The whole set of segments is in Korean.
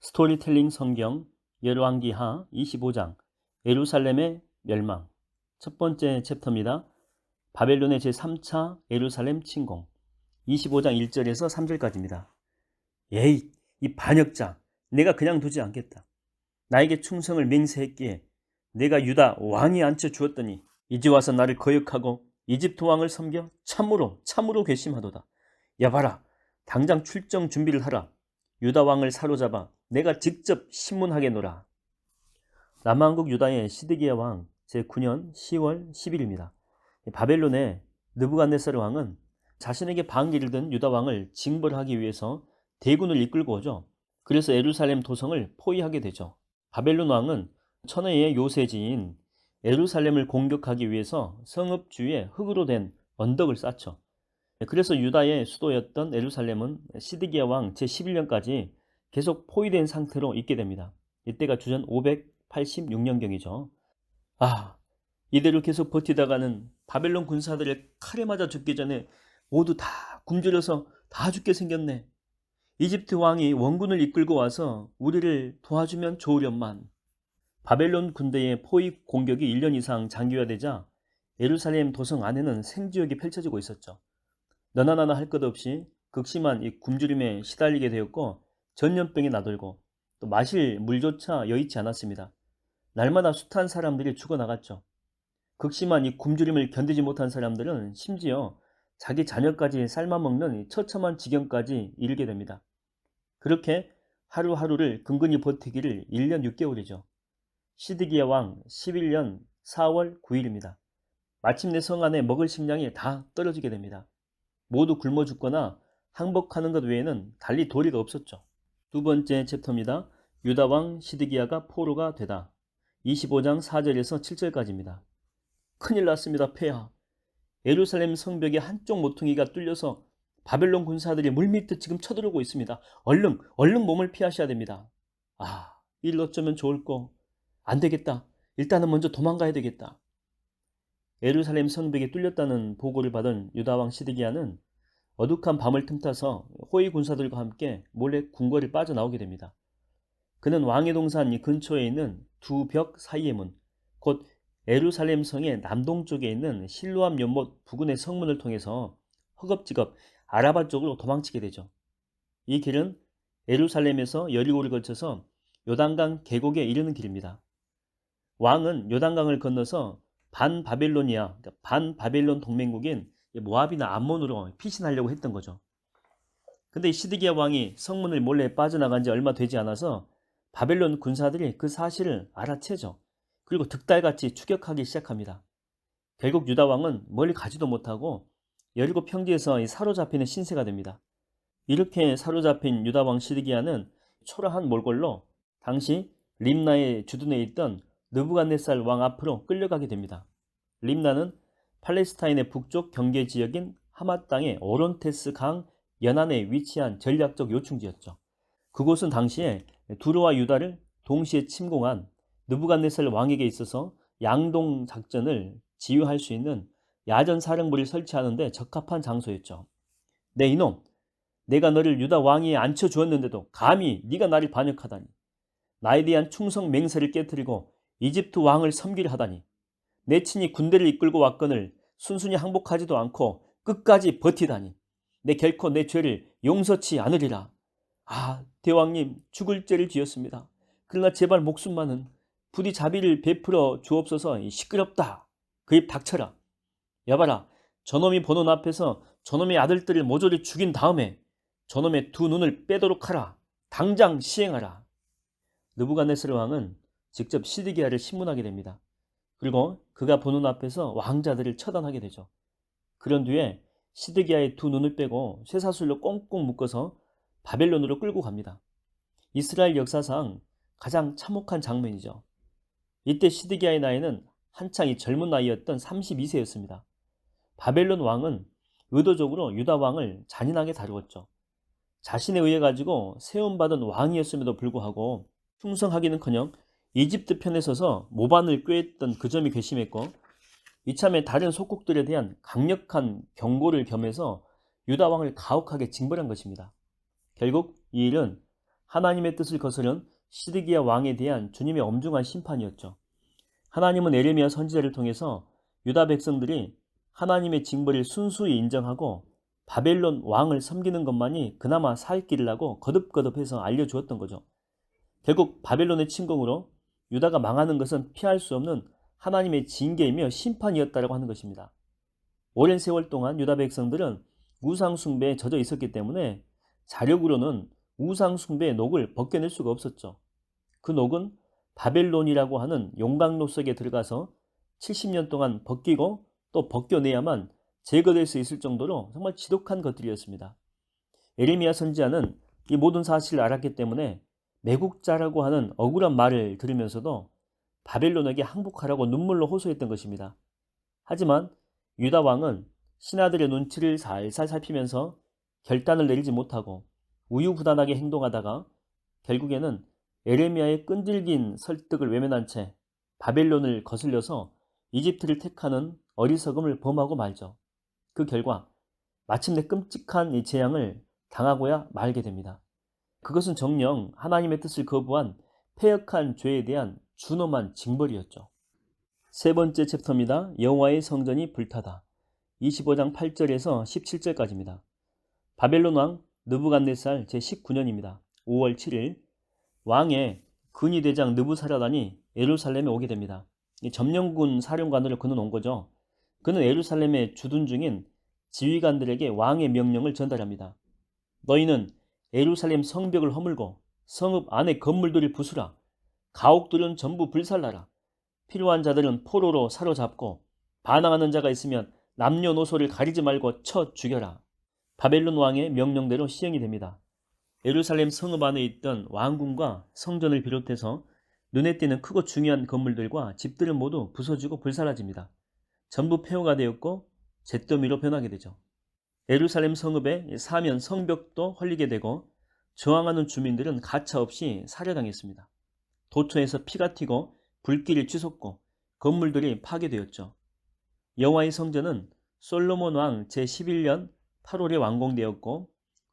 스토리텔링 성경 열왕기하 25장 예루살렘의 멸망. 첫 번째 챕터입니다. 바벨론의 제3차 예루살렘 침공. 25장 1절에서 3절까지입니다. 에이, 이 반역자, 내가 그냥 두지 않겠다. 나에게 충성을 맹세했기에 내가 유다 왕이 앉혀 주었더니 이제 와서 나를 거역하고 이집트 왕을 섬겨 참으로 괘씸하도다. 야 봐라, 당장 출정 준비를 하라. 유다 왕을 사로잡아 내가 직접 신문하겠노라. 남왕국 유다의 시드기야 왕 제9년 10월 10일입니다. 바벨론의 느부갓네살 왕은 자신에게 반기를 든 유다 왕을 징벌하기 위해서 대군을 이끌고 오죠. 그래서 예루살렘 도성을 포위하게 되죠. 바벨론 왕은 천혜의 요새지인 예루살렘을 공격하기 위해서 성읍 주위에 흙으로 된 언덕을 쌓죠. 그래서 유다의 수도였던 예루살렘은 시드기야 왕 제11년까지 계속 포위된 상태로 있게 됩니다. 이때가 주전 586년경이죠. 이대로 계속 버티다가는 바벨론 군사들의 칼에 맞아 죽기 전에 모두 다 굶주려서 다 죽게 생겼네. 이집트 왕이 원군을 이끌고 와서 우리를 도와주면 좋으련만. 바벨론 군대의 포위 공격이 1년 이상 장기화되자 예루살렘 도성 안에는 생지역이 펼쳐지고 있었죠. 너나 나나 할 것 없이 극심한 이 굶주림에 시달리게 되었고 전염병이 나돌고 또 마실 물조차 여의치 않았습니다. 날마다 숱한 사람들이 죽어나갔죠. 극심한 이 굶주림을 견디지 못한 사람들은 심지어 자기 자녀까지 삶아먹는 이 처참한 지경까지 이르게 됩니다. 그렇게 하루하루를 근근히 버티기를 1년 6개월이죠. 시드기야 왕 11년 4월 9일입니다. 마침내 성 안에 먹을 식량이 다 떨어지게 됩니다. 모두 굶어 죽거나 항복하는 것 외에는 달리 도리가 없었죠. 두 번째 챕터입니다. 유다 왕 시드기야가 포로가 되다. 25장 4절에서 7절까지입니다. 큰일 났습니다. 폐하. 예루살렘 성벽의 한쪽 모퉁이가 뚫려서 바벨론 군사들이 물밀듯 지금 쳐들어오고 있습니다. 얼른 몸을 피하셔야 됩니다. 일 어쩌면 좋을꼬. 안 되겠다. 일단은 먼저 도망가야 되겠다. 예루살렘 성벽이 뚫렸다는 보고를 받은 유다 왕 시드기야는 어둑한 밤을 틈타서 호위 군사들과 함께 몰래 궁궐을 빠져나오게 됩니다. 그는 왕의 동산 근처에 있는 두 벽 사이의 문, 곧 예루살렘 성의 남동쪽에 있는 실로암 연못 부근의 성문을 통해서 허겁지겁 아라바 쪽으로 도망치게 되죠. 이 길은 예루살렘에서 여리고를 거쳐서 요단강 계곡에 이르는 길입니다. 왕은 요단강을 건너서 반바벨론 동맹국인 모압이나 암몬으로 피신하려고 했던 거죠. 근데 시드기야 왕이 성문을 몰래 빠져나간 지 얼마 되지 않아서 바벨론 군사들이 그 사실을 알아채죠. 그리고 득달같이 추격하기 시작합니다. 결국 유다 왕은 멀리 가지도 못하고 여리고 평지에서 사로잡히는 신세가 됩니다. 이렇게 사로잡힌 유다 왕 시드기야는 초라한 몰골로 당시 림나의 주둔에 있던 느부갓네살 왕 앞으로 끌려가게 됩니다. 림나는 팔레스타인의 북쪽 경계 지역인 하맛 땅의 오론테스 강 연안에 위치한 전략적 요충지였죠. 그곳은 당시에 두루와 유다를 동시에 침공한 느부갓네살 왕에게 있어서 양동 작전을 지휘할 수 있는 야전 사령부를 설치하는 데 적합한 장소였죠. 네 이놈, 내가 너를 유다 왕위에 앉혀주었는데도 감히 네가 나를 반역하다니. 나에 대한 충성 맹세를 깨뜨리고 이집트 왕을 섬기려 하다니. 내 친히 군대를 이끌고 왔거늘 순순히 항복하지도 않고 끝까지 버티다니. 내 결코 내 죄를 용서치 않으리라. 대왕님, 죽을 죄를 지었습니다. 그러나 제발 목숨만은 부디 자비를 베풀어 주옵소서. 시끄럽다. 그 입 닥쳐라. 여봐라, 저놈이 보는 앞에서 저놈의 아들들을 모조리 죽인 다음에 저놈의 두 눈을 빼도록 하라. 당장 시행하라. 느부갓네살 왕은 직접 시드기야를 신문하게 됩니다. 그리고 그가 보는 앞에서 왕자들을 처단하게 되죠. 그런 뒤에 시드기야의 두 눈을 빼고 쇠사슬로 꽁꽁 묶어서 바벨론으로 끌고 갑니다. 이스라엘 역사상 가장 참혹한 장면이죠. 이때 시드기야의 나이는 한창 젊은 나이였던 32세였습니다. 바벨론 왕은 의도적으로 유다 왕을 잔인하게 다루었죠. 자신에 의해 가지고 세움받은 왕이었음에도 불구하고 충성하기는커녕 이집트 편에 서서 모반을 꾀했던 그 점이 괘씸했고, 이참에 다른 속국들에 대한 강력한 경고를 겸해서 유다 왕을 가혹하게 징벌한 것입니다. 결국 이 일은 하나님의 뜻을 거스른 시드기야 왕에 대한 주님의 엄중한 심판이었죠. 하나님은 에레미야 선지자를 통해서 유다 백성들이 하나님의 징벌을 순수히 인정하고 바벨론 왕을 섬기는 것만이 그나마 살 길이라고 거듭거듭해서 알려주었던 거죠. 결국 바벨론의 침공으로 유다가 망하는 것은 피할 수 없는 하나님의 징계이며 심판이었다고 하는 것입니다. 오랜 세월 동안 유다 백성들은 우상 숭배에 젖어 있었기 때문에 자력으로는 우상 숭배의 녹을 벗겨낼 수가 없었죠. 그 녹은 바벨론이라고 하는 용광로 속에 들어가서 70년 동안 벗기고 또 벗겨내야만 제거될 수 있을 정도로 정말 지독한 것들이었습니다. 에레미야 선지자는 이 모든 사실을 알았기 때문에 매국자라고 하는 억울한 말을 들으면서도 바벨론에게 항복하라고 눈물로 호소했던 것입니다. 하지만 유다 왕은 신하들의 눈치를 살살 살피면서 결단을 내리지 못하고 우유부단하게 행동하다가 결국에는 에레미야의 끈질긴 설득을 외면한 채 바벨론을 거슬려서 이집트를 택하는 어리석음을 범하고 말죠. 그 결과 마침내 끔찍한 이 재앙을 당하고야 말게 됩니다. 그것은 정녕 하나님의 뜻을 거부한 패역한 죄에 대한 준엄한 징벌이었죠. 세 번째 챕터입니다. 여호와의 성전이 불타다. 25장 8절에서 17절까지입니다. 바벨론 왕 느부갓네살 제19년입니다. 5월 7일 왕의 근위대장 느부사라단이 예루살렘에 오게 됩니다. 점령군 사령관으로 그는 온 거죠. 그는 예루살렘에 주둔 중인 지휘관들에게 왕의 명령을 전달합니다. 너희는 예루살렘 성벽을 허물고 성읍 안의 건물들을 부수라. 가옥들은 전부 불살라라. 필요한 자들은 포로로 사로잡고 반항하는 자가 있으면 남녀노소를 가리지 말고 쳐 죽여라. 바벨론 왕의 명령대로 시행이 됩니다. 예루살렘 성읍 안에 있던 왕궁과 성전을 비롯해서 눈에 띄는 크고 중요한 건물들과 집들은 모두 부서지고 불사라집니다. 전부 폐허가 되었고 잿더미로 변하게 되죠. 예루살렘 성읍의 사면 성벽도 헐리게 되고 저항하는 주민들은 가차없이 살해당했습니다. 도처에서 피가 튀고 불길이 치솟고 건물들이 파괴되었죠. 여호와의 성전은 솔로몬 왕 제11년 8월에 완공되었고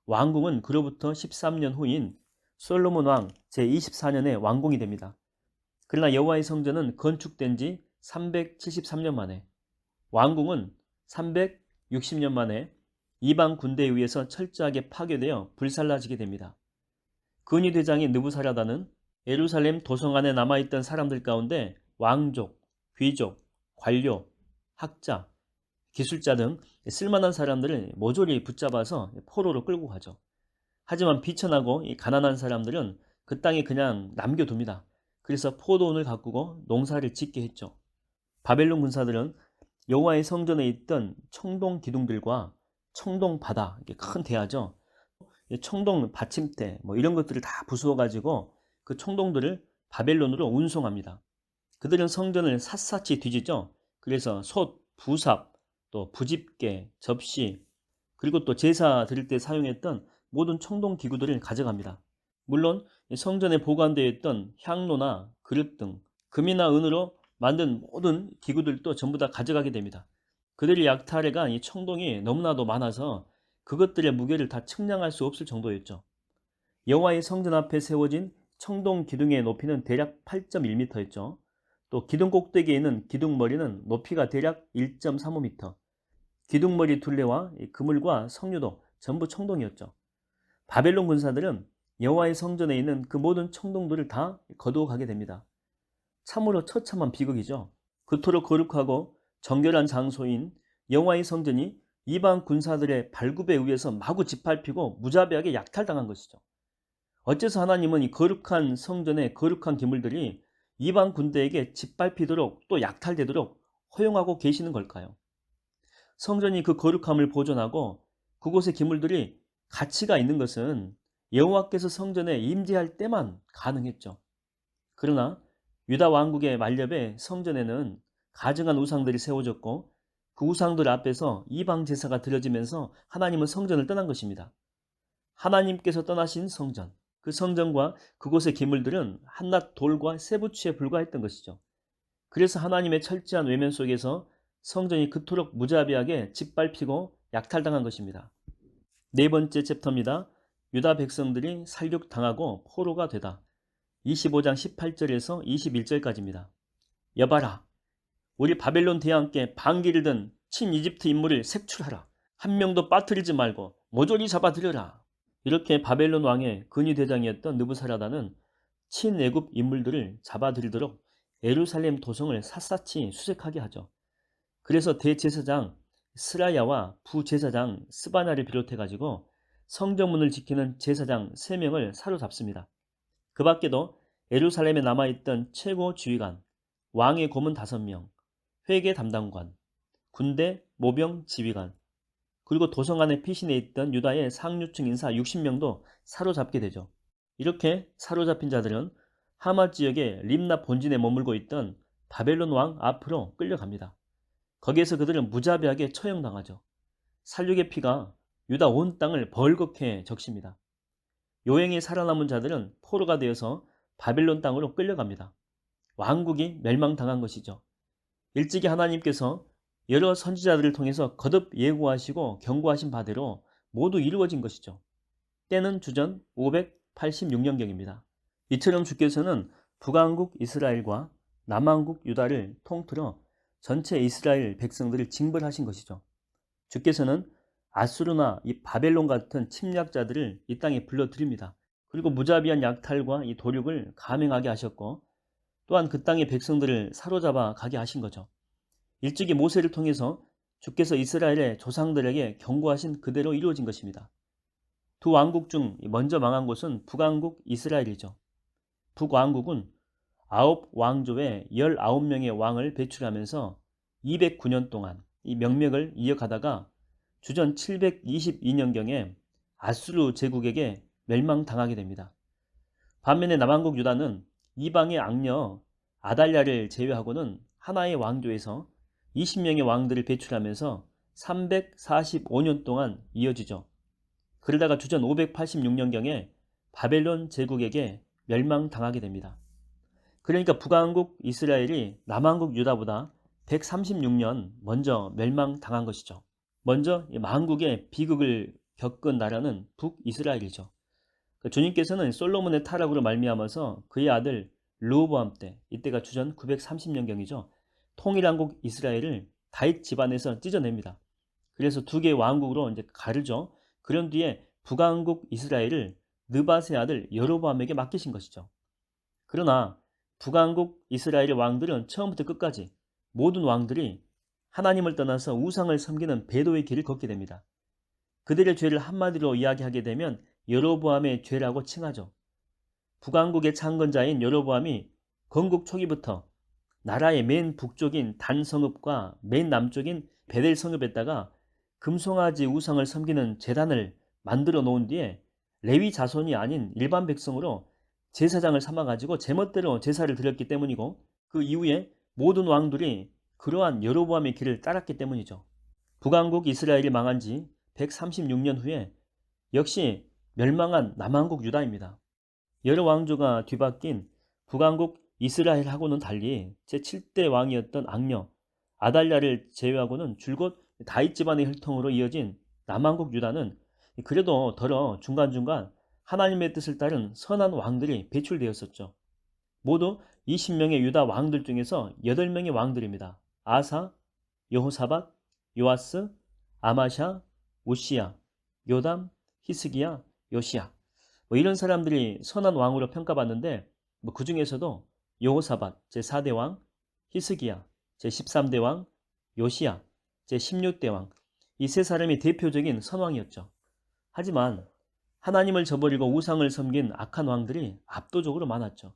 왕궁은 그로부터 13년 후인 솔로몬 왕 제24년에 완공이 됩니다. 그러나 여호와의 성전은 건축된 지 373년 만에, 왕궁은 360년 만에 이방 군대에 의해서 철저하게 파괴되어 불살라지게 됩니다. 근위대장인 느부사라단은 예루살렘 도성 안에 남아있던 사람들 가운데 왕족, 귀족, 관료, 학자, 기술자 등 쓸만한 사람들을 모조리 붙잡아서 포로로 끌고 가죠. 하지만 비천하고 가난한 사람들은 그 땅에 그냥 남겨둡니다. 그래서 포도원을 가꾸고 농사를 짓게 했죠. 바벨론 군사들은 여호와의 성전에 있던 청동 기둥들과 청동 바다, 이게 큰 대야죠. 청동 받침대 이런 것들을 다 부수어가지고 그 청동들을 바벨론으로 운송합니다. 그들은 성전을 샅샅이 뒤지죠. 그래서 솥, 부삽, 또 부집게, 접시, 그리고 또 제사 드릴 때 사용했던 모든 청동 기구들을 가져갑니다. 물론 성전에 보관되어 있던 향로나 그릇 등 금이나 은으로 만든 모든 기구들도 전부 다 가져가게 됩니다. 그들의 약탈해간 이 청동이 너무나도 많아서 그것들의 무게를 다 측량할 수 없을 정도였죠. 여호와의 성전 앞에 세워진 청동 기둥의 높이는 대략 8.1m였죠. 또 기둥 꼭대기에 있는 기둥머리는 높이가 대략 1.35m. 기둥머리 둘레와 그물과 석류도 전부 청동이었죠. 바벨론 군사들은 여호와의 성전에 있는 그 모든 청동들을 다 거두어 가게 됩니다. 참으로 처참한 비극이죠. 그토록 거룩하고 정결한 장소인 여호와의 성전이 이방 군사들의 발굽에 의해서 마구 짓밟히고 무자비하게 약탈당한 것이죠. 어째서 하나님은 이 거룩한 성전의 거룩한 기물들이 이방 군대에게 짓밟히도록 또 약탈되도록 허용하고 계시는 걸까요? 성전이 그 거룩함을 보존하고 그곳의 기물들이 가치가 있는 것은 여호와께서 성전에 임재할 때만 가능했죠. 그러나 유다 왕국의 만렙에 성전에는 가증한 우상들이 세워졌고 그 우상들 앞에서 이방 제사가 드려지면서 하나님은 성전을 떠난 것입니다. 하나님께서 떠나신 성전, 그 성전과 그곳의 기물들은 한낱 돌과 쇠붙이에 불과했던 것이죠. 그래서 하나님의 철저한 외면 속에서 성전이 그토록 무자비하게 짓밟히고 약탈당한 것입니다. 네 번째 챕터입니다. 유다 백성들이 살육당하고 포로가 되다. 25장 18절에서 21절까지입니다. 여봐라, 우리 바벨론 대왕께 반기를 든 친이집트 인물을 색출하라. 한 명도 빠뜨리지 말고 모조리 잡아들여라. 이렇게 바벨론 왕의 근위대장이었던 느부사라다는 친애굽 인물들을 잡아들이도록 예루살렘 도성을 샅샅이 수색하게 하죠. 그래서 대제사장 스라야와 부제사장 스바나를 비롯해 가지고 성전문을 지키는 제사장 3명을 사로잡습니다. 그 밖에도 예루살렘에 남아있던 최고 지휘관, 왕의 고문 5명, 회계 담당관, 군대 모병 지휘관, 그리고 도성 안에 피신해 있던 유다의 상류층 인사 60명도 사로잡게 되죠. 이렇게 사로잡힌 자들은 하맛 지역의 림나 본진에 머물고 있던 바벨론 왕 앞으로 끌려갑니다. 거기에서 그들은 무자비하게 처형당하죠. 살육의 피가 유다 온 땅을 벌겋게 적십니다. 요행에 살아남은 자들은 포로가 되어서 바벨론 땅으로 끌려갑니다. 왕국이 멸망당한 것이죠. 일찍이 하나님께서 여러 선지자들을 통해서 거듭 예고하시고 경고하신 바대로 모두 이루어진 것이죠. 때는 주전 586년경입니다. 이처럼 주께서는 북왕국 이스라엘과 남왕국 유다를 통틀어 전체 이스라엘 백성들을 징벌하신 것이죠. 주께서는 아수르나 이 바벨론 같은 침략자들을 이 땅에 불러들입니다. 그리고 무자비한 약탈과 이 도륙을 감행하게 하셨고, 또한 그 땅의 백성들을 사로잡아 가게 하신 거죠. 일찍이 모세를 통해서 주께서 이스라엘의 조상들에게 경고하신 그대로 이루어진 것입니다. 두 왕국 중 먼저 망한 곳은 북왕국 이스라엘이죠. 북왕국은 9왕조의 19명의 왕을 배출하면서 209년 동안 이 명맥을 이어가다가 주전 722년경에 아수르 제국에게 멸망당하게 됩니다. 반면에 남왕국 유다는 이방의 악녀 아달랴를 제외하고는 하나의 왕조에서 20명의 왕들을 배출하면서 345년 동안 이어지죠. 그러다가 주전 586년경에 바벨론 제국에게 멸망당하게 됩니다. 그러니까 북왕국 이스라엘이 남왕국 유다보다 136년 먼저 멸망당한 것이죠. 먼저 만국의 비극을 겪은 나라는 북이스라엘이죠. 주님께서는 솔로몬의 타락으로 말미암아서 그의 아들 르호보암 때, 이때가 주전 930년경이죠. 통일왕국 이스라엘을 다윗 집안에서 찢어냅니다. 그래서 두 개의 왕국으로 이제 가르죠. 그런 뒤에 북왕국 이스라엘을 느밧의 아들 여로보암에게 맡기신 것이죠. 그러나 북왕국 이스라엘의 왕들은 처음부터 끝까지 모든 왕들이 하나님을 떠나서 우상을 섬기는 배도의 길을 걷게 됩니다. 그들의 죄를 한마디로 이야기하게 되면 여로보암의 죄라고 칭하죠. 북왕국의 창건자인 여로보암이 건국 초기부터 나라의 맨 북쪽인 단 성읍과 맨 남쪽인 베델 성읍에다가 금송아지 우상을 섬기는 제단을 만들어 놓은 뒤에 레위 자손이 아닌 일반 백성으로 제사장을 삼아가지고 제멋대로 제사를 드렸기 때문이고, 그 이후에 모든 왕들이 그러한 여로보암의 길을 따랐기 때문이죠. 북왕국 이스라엘이 망한 지 136년 후에 역시 멸망한 남왕국 유다입니다. 여러 왕조가 뒤바뀐 북왕국 이스라엘하고는 달리 제7대 왕이었던 악녀 아달랴를 제외하고는 줄곧 다윗 집안의 혈통으로 이어진 남왕국 유다는 그래도 더러 중간중간 하나님의 뜻을 따른 선한 왕들이 배출되었었죠. 모두 20명의 유다 왕들 중에서 8명의 왕들입니다. 아사, 여호사밧, 요아스, 아마샤, 우시야, 요담, 히스기야, 요시야, 이런 사람들이 선한 왕으로 평가받는데, 그 중에서도 여호사밧 제4대 왕, 히스기야 제13대 왕, 요시야 제16대 왕, 이 세 사람이 대표적인 선왕이었죠. 하지만 하나님을 저버리고 우상을 섬긴 악한 왕들이 압도적으로 많았죠.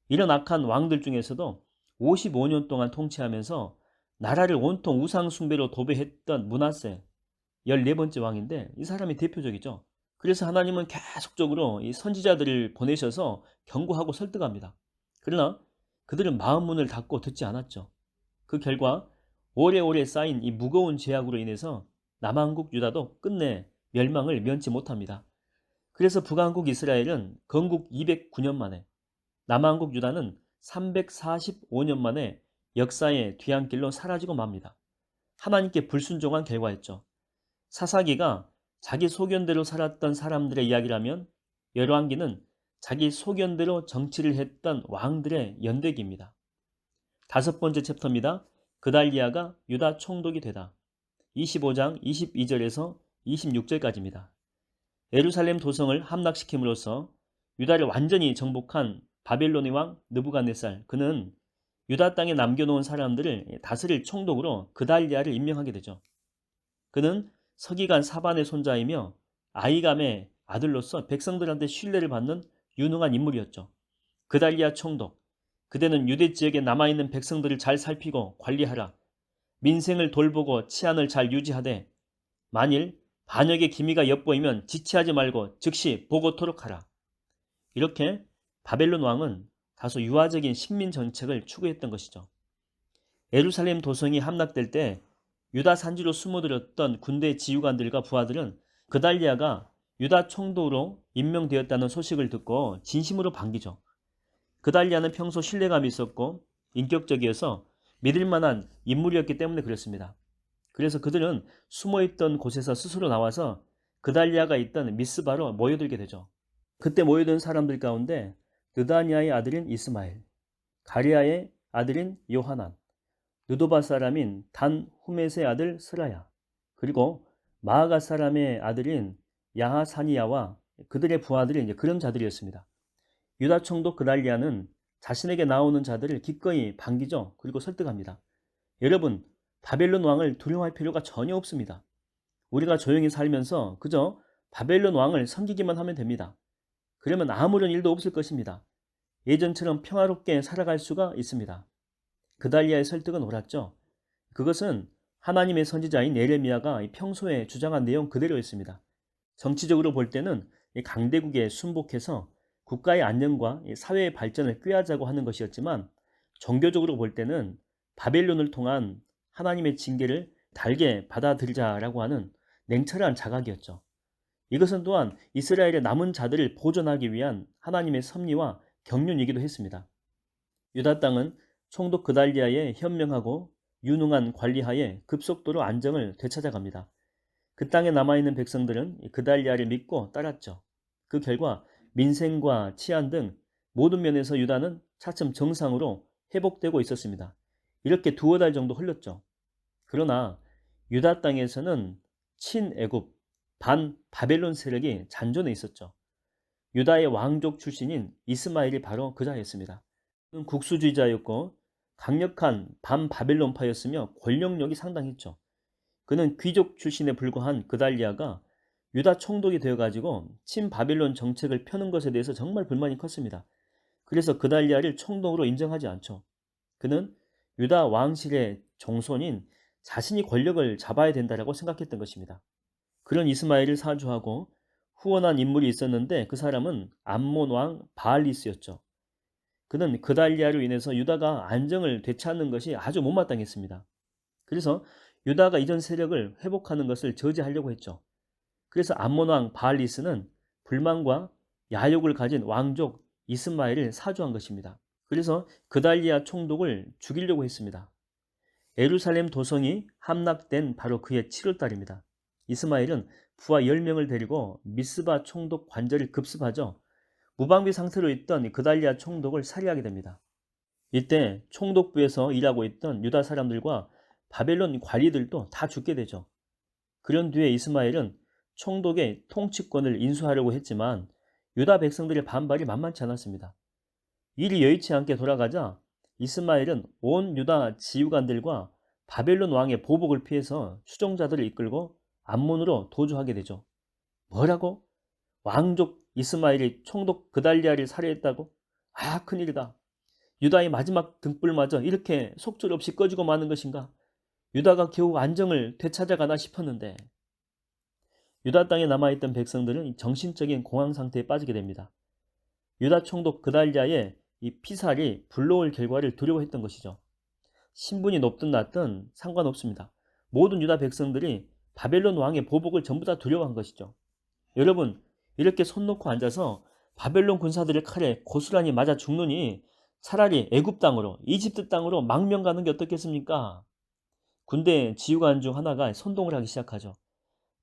이런 악한 왕들 중에서도 55년 동안 통치하면서 나라를 온통 우상 숭배로 도배했던 므낫세 14번째 왕인데, 이 사람이 대표적이죠. 그래서 하나님은 계속적으로 이 선지자들을 보내셔서 경고하고 설득합니다. 그러나 그들은 마음 문을 닫고 듣지 않았죠. 그 결과 오래오래 쌓인 이 무거운 죄악으로 인해서 남왕국 유다도 끝내 멸망을 면치 못합니다. 그래서 북왕국 이스라엘은 건국 209년 만에, 남왕국 유다는 345년 만에 역사의 뒤안길로 사라지고 맙니다. 하나님께 불순종한 결과였죠. 사사기가 자기 소견대로 살았던 사람들의 이야기라면 열왕기는 자기 소견대로 정치를 했던 왕들의 연대기입니다. 다섯 번째 챕터입니다. 그달리아가 유다 총독이 되다. 25장 22절에서 26절까지입니다. 예루살렘 도성을 함락시킴으로써 유다를 완전히 정복한 바벨론의 왕 느부갓네살, 그는 유다 땅에 남겨놓은 사람들을 다스릴 총독으로 그달리아를 임명하게 되죠. 그는 서기관 사반의 손자이며 아히감의 아들로서 백성들한테 신뢰를 받는 유능한 인물이었죠. 그달리아 총독, 그대는 유대 지역에 남아있는 백성들을 잘 살피고 관리하라. 민생을 돌보고 치안을 잘 유지하되 만일 반역의 기미가 엿보이면 지체하지 말고 즉시 보고토록 하라. 이렇게 바벨론 왕은 다소 유화적인 식민 정책을 추구했던 것이죠. 예루살렘 도성이 함락될 때 유다 산지로 숨어들었던 군대 지휘관들과 부하들은 그달리아가 유다 총독으로 임명되었다는 소식을 듣고 진심으로 반기죠. 그달리아는 평소 신뢰감이 있었고 인격적이어서 믿을 만한 인물이었기 때문에 그렇습니다. 그래서 그들은 숨어있던 곳에서 스스로 나와서 그달리아가 있던 미스바로 모여들게 되죠. 그때 모여든 사람들 가운데 느다니아의 아들인 이스마엘, 가리아의 아들인 요하난, 느도바 사람인 단 후메스의 아들 스라야, 그리고 마아가 사람의 아들인 야하사니야와 그들의 부하들이 그런 자들이었습니다. 유다 총독 그달리아는 자신에게 나오는 자들을 기꺼이 반기죠. 그리고 설득합니다. 여러분, 바벨론 왕을 두려워할 필요가 전혀 없습니다. 우리가 조용히 살면서 그저 바벨론 왕을 섬기기만 하면 됩니다. 그러면 아무런 일도 없을 것입니다. 예전처럼 평화롭게 살아갈 수가 있습니다. 그달리아의 설득은 옳았죠. 그것은 하나님의 선지자인 예레미야가 평소에 주장한 내용 그대로였습니다. 정치적으로 볼 때는 강대국에 순복해서 국가의 안녕과 사회의 발전을 꾀하자고 하는 것이었지만, 종교적으로 볼 때는 바벨론을 통한 하나님의 징계를 달게 받아들이자라고 하는 냉철한 자각이었죠. 이것은 또한 이스라엘의 남은 자들을 보존하기 위한 하나님의 섭리와 경륜이기도 했습니다. 유다 땅은 총독 그달리아의 현명하고 유능한 관리하에 급속도로 안정을 되찾아갑니다. 그 땅에 남아있는 백성들은 그달리아를 믿고 따랐죠. 그 결과 민생과 치안 등 모든 면에서 유다는 차츰 정상으로 회복되고 있었습니다. 이렇게 두어 달 정도 흘렀죠. 그러나 유다 땅에서는 친애굽, 반 바벨론 세력이 잔존해 있었죠. 유다의 왕족 출신인 이스마엘이 바로 그자였습니다. 그는 국수주의자였고 강력한 반바벨론파였으며 권력력이 상당했죠. 그는 귀족 출신에 불과한 그달리아가 유다 총독이 되어가지고 친바벨론 정책을 펴는 것에 대해서 정말 불만이 컸습니다. 그래서 그달리아를 총독으로 인정하지 않죠. 그는 유다 왕실의 종손인 자신이 권력을 잡아야 된다고 생각했던 것입니다. 그런 이스마엘을 사주하고 후원한 인물이 있었는데 그 사람은 암몬 왕 바알리스였죠. 그는 그달리아로 인해서 유다가 안정을 되찾는 것이 아주 못마땅했습니다. 그래서 유다가 이전 세력을 회복하는 것을 저지하려고 했죠. 그래서 암몬 왕 바알리스는 불만과 야욕을 가진 왕족 이스마엘을 사주한 것입니다. 그래서 그달리아 총독을 죽이려고 했습니다. 예루살렘 도성이 함락된 바로 그해 7월달입니다. 이스마엘은 부하 10명을 데리고 미스바 총독 관저를 급습하죠. 무방비 상태로 있던 그달리아 총독을 살해하게 됩니다. 이때 총독부에서 일하고 있던 유다 사람들과 바벨론 관리들도 다 죽게 되죠. 그런 뒤에 이스마엘은 총독의 통치권을 인수하려고 했지만 유다 백성들의 반발이 만만치 않았습니다. 일이 여의치 않게 돌아가자 이스마엘은 온 유다 지휘관들과 바벨론 왕의 보복을 피해서 추종자들을 이끌고 암몬으로 도주하게 되죠. 뭐라고? 왕족 이스마엘이 총독 그달리아를 살해했다고? 아, 큰일이다. 유다의 마지막 등불마저 이렇게 속절없이 꺼지고 마는 것인가? 유다가 겨우 안정을 되찾아가나 싶었는데. 유다 땅에 남아있던 백성들은 정신적인 공황 상태에 빠지게 됩니다. 유다 총독 그달리아의 이 피살이 불러올 결과를 두려워했던 것이죠. 신분이 높든 낮든 상관없습니다. 모든 유다 백성들이 바벨론 왕의 보복을 전부 다 두려워한 것이죠. 여러분, 이렇게 손 놓고 앉아서 바벨론 군사들의 칼에 고스란히 맞아 죽느니 차라리 애굽 땅으로, 이집트 땅으로 망명 가는 게 어떻겠습니까? 군대 지휘관 중 하나가 선동을 하기 시작하죠.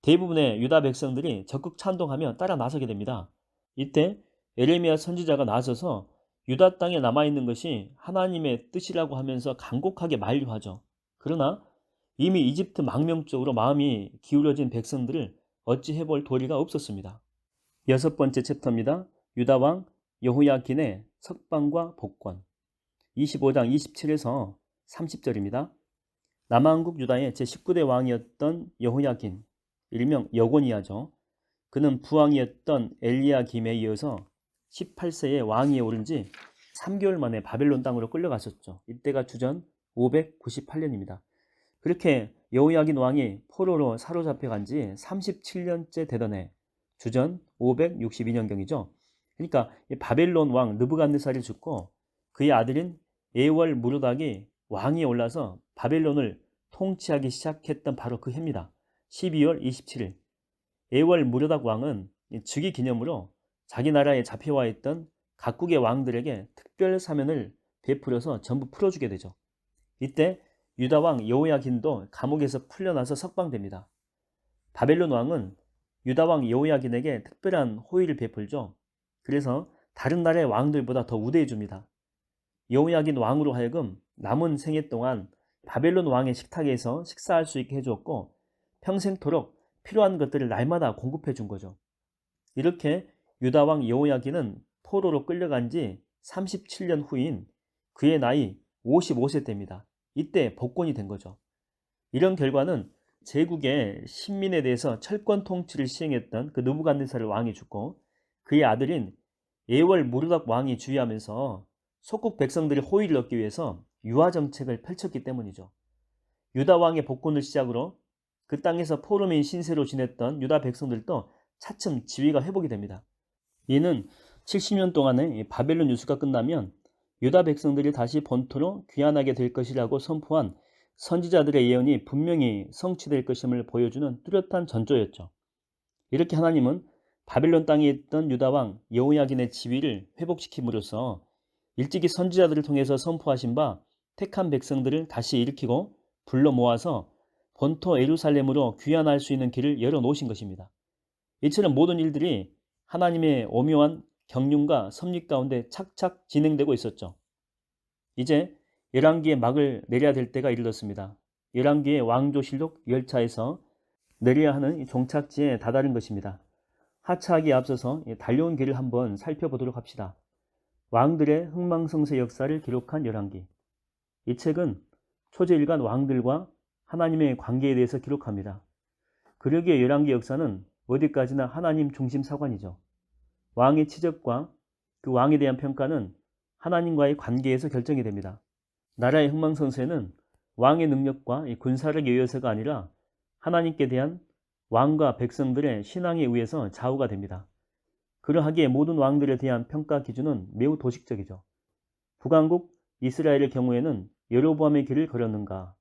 대부분의 유다 백성들이 적극 찬동하며 따라 나서게 됩니다. 이때 에레미야 선지자가 나서서 유다 땅에 남아있는 것이 하나님의 뜻이라고 하면서 간곡하게 만류하죠. 그러나 이미 이집트 망명 쪽으로 마음이 기울어진 백성들을 어찌 해볼 도리가 없었습니다. 6번째 챕터입니다. 유다왕 여호야긴의 석방과 복권. 25장 27에서 30절입니다. 남한국 유다의 제19대 왕이었던 여호야긴, 일명 여고니아죠. 그는 부왕이었던 엘리야김에 이어서 18세에 왕위에 오른 지 3개월 만에 바벨론 땅으로 끌려갔었죠. 이때가 주전 598년입니다. 그렇게 여호야긴 왕이 포로로 사로잡혀간 지 37년째 되던 해, 주전 562년경이죠. 그러니까 바벨론 왕 느부갓네살이 죽고 그의 아들인 에월 무르닥이 왕위에 올라서 바벨론을 통치하기 시작했던 바로 그 해입니다. 12월 27일 에월 무르닥 왕은 즉위 기념으로 자기 나라에 잡혀와 있던 각국의 왕들에게 특별 사면을 베풀어서 전부 풀어주게 되죠. 이때 유다 왕 여호야긴도 감옥에서 풀려나서 석방됩니다. 바벨론 왕은 유다 왕 여호야긴에게 특별한 호의를 베풀죠. 그래서 다른 나라의 왕들보다 더 우대해 줍니다. 여호야긴 왕으로 하여금 남은 생애 동안 바벨론 왕의 식탁에서 식사할 수 있게 해주었고 평생토록 필요한 것들을 날마다 공급해 준 거죠. 이렇게 유다 왕 여호야긴은 포로로 끌려간 지 37년 후인 그의 나이 55세 때입니다. 이때 복권이 된 거죠. 이런 결과는 제국의 신민에 대해서 철권 통치를 시행했던 그 느부갓네살 왕이 죽고 그의 아들인 에월 무르닥 왕이 주의하면서 속국 백성들의 호의를 얻기 위해서 유화 정책을 펼쳤기 때문이죠. 유다 왕의 복권을 시작으로 그 땅에서 포로민 신세로 지냈던 유다 백성들도 차츰 지위가 회복이 됩니다. 이는 70년 동안의 바벨론 유수가 끝나면 유다 백성들이 다시 본토로 귀환하게 될 것이라고 선포한 선지자들의 예언이 분명히 성취될 것임을 보여주는 뚜렷한 전조였죠. 이렇게 하나님은 바벨론 땅에 있던 유다 왕 여호야긴의 지위를 회복시킴으로써 일찍이 선지자들을 통해서 선포하신 바 택한 백성들을 다시 일으키고 불러 모아서 본토 예루살렘으로 귀환할 수 있는 길을 열어놓으신 것입니다. 이처럼 모든 일들이 하나님의 오묘한 경륜과 섭리 가운데 착착 진행되고 있었죠. 이제 열왕기의 막을 내려야 될 때가 이르렀습니다. 열왕기의 왕조실록 열차에서 내려야 하는 종착지에 다다른 것입니다. 하차하기에 앞서서 달려온 길을 한번 살펴보도록 합시다. 왕들의 흥망성쇠 역사를 기록한 열왕기. 이 책은 초제일간 왕들과 하나님의 관계에 대해서 기록합니다. 그러기에 열왕기 역사는 어디까지나 하나님 중심 사관이죠. 왕의 치적과 그 왕에 대한 평가는 하나님과의 관계에서 결정이 됩니다. 나라의 흥망성쇠는 왕의 능력과 군사력에 의해서가 아니라 하나님께 대한 왕과 백성들의 신앙에 의해서 좌우가 됩니다. 그러하기에 모든 왕들에 대한 평가 기준은 매우 도식적이죠. 북왕국 이스라엘의 경우에는 여로보암의 길을 걸었는가,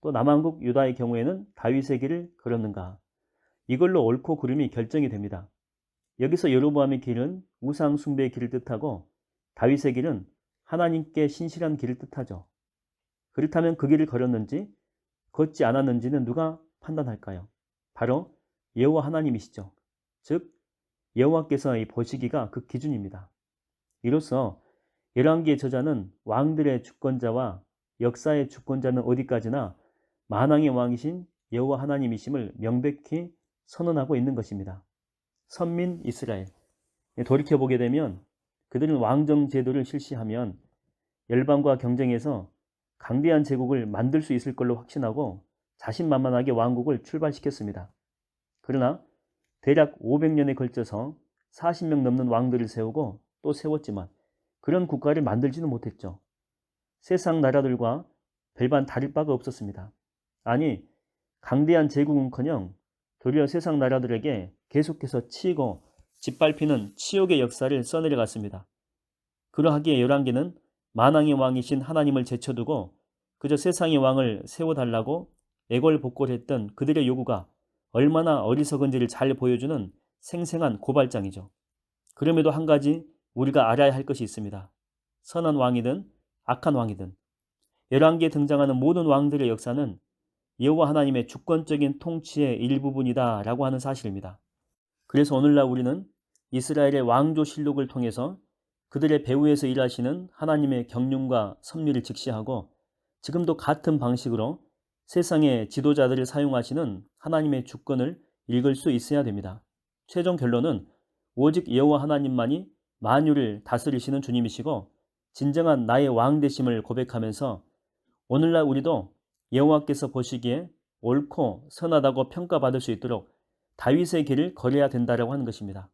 또 남왕국 유다의 경우에는 다윗의 길을 걸었는가, 이걸로 옳고 그름이 결정이 됩니다. 여기서 여로보암의 길은 우상 숭배의 길을 뜻하고 다윗의 길은 하나님께 신실한 길을 뜻하죠. 그렇다면 그 길을 걸었는지 걷지 않았는지는 누가 판단할까요? 바로 여호와 하나님이시죠. 즉 여호와께서의 보시기가 그 기준입니다. 이로써 열왕기의 저자는 왕들의 주권자와 역사의 주권자는 어디까지나 만왕의 왕이신 여호와 하나님이심을 명백히 선언하고 있는 것입니다. 선민 이스라엘. 돌이켜보게 되면 그들은 왕정 제도를 실시하면 열방과 경쟁해서 강대한 제국을 만들 수 있을 걸로 확신하고 자신만만하게 왕국을 출발시켰습니다. 그러나 대략 500년에 걸쳐서 40명 넘는 왕들을 세우고 또 세웠지만 그런 국가를 만들지는 못했죠. 세상 나라들과 별반 다를 바가 없었습니다. 아니, 강대한 제국은커녕 도리어 세상 나라들에게 계속해서 치이고 짓밟히는 치욕의 역사를 써내려갔습니다. 그러하기에 열왕기는 만왕의 왕이신 하나님을 제쳐두고 그저 세상의 왕을 세워달라고 애걸복걸했던 그들의 요구가 얼마나 어리석은지를 잘 보여주는 생생한 고발장이죠. 그럼에도 한 가지 우리가 알아야 할 것이 있습니다. 선한 왕이든 악한 왕이든 열왕기에 등장하는 모든 왕들의 역사는 여호와 하나님의 주권적인 통치의 일부분이다 라고 하는 사실입니다. 그래서 오늘날 우리는 이스라엘의 왕조실록을 통해서 그들의 배후에서 일하시는 하나님의 경륜과 섭리를 직시하고 지금도 같은 방식으로 세상의 지도자들을 사용하시는 하나님의 주권을 읽을 수 있어야 됩니다. 최종 결론은 오직 여호와 하나님만이 만유를 다스리시는 주님이시고 진정한 나의 왕 되심을 고백하면서 오늘날 우리도 여호와께서 보시기에 옳고 선하다고 평가받을 수 있도록 다윗의 길을 걸어야 된다라고 하는 것입니다.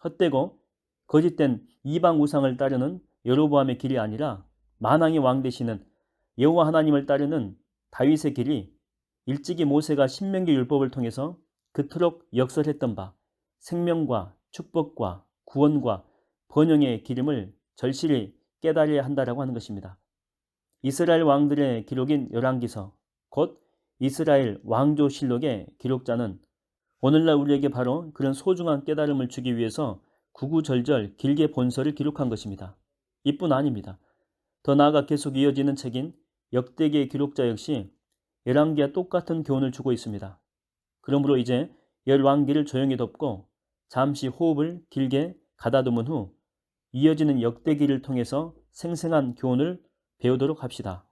헛되고 거짓된 이방 우상을 따르는 여로보암의 길이 아니라 만왕의 왕 되시는 여호와 하나님을 따르는 다윗의 길이 일찍이 모세가 신명기 율법을 통해서 그토록 역설했던 바 생명과 축복과 구원과 번영의 기름을 절실히 깨달아야 한다라고 하는 것입니다. 이스라엘 왕들의 기록인 열왕기서 곧 이스라엘 왕조실록의 기록자는 오늘날 우리에게 바로 그런 소중한 깨달음을 주기 위해서 구구절절 길게 본서를 기록한 것입니다. 이뿐 아닙니다. 더 나아가 계속 이어지는 책인 역대기의 기록자 역시 열왕기와 똑같은 교훈을 주고 있습니다. 그러므로 이제 열왕기를 조용히 덮고 잠시 호흡을 길게 가다듬은 후 이어지는 역대기를 통해서 생생한 교훈을 배우도록 합시다.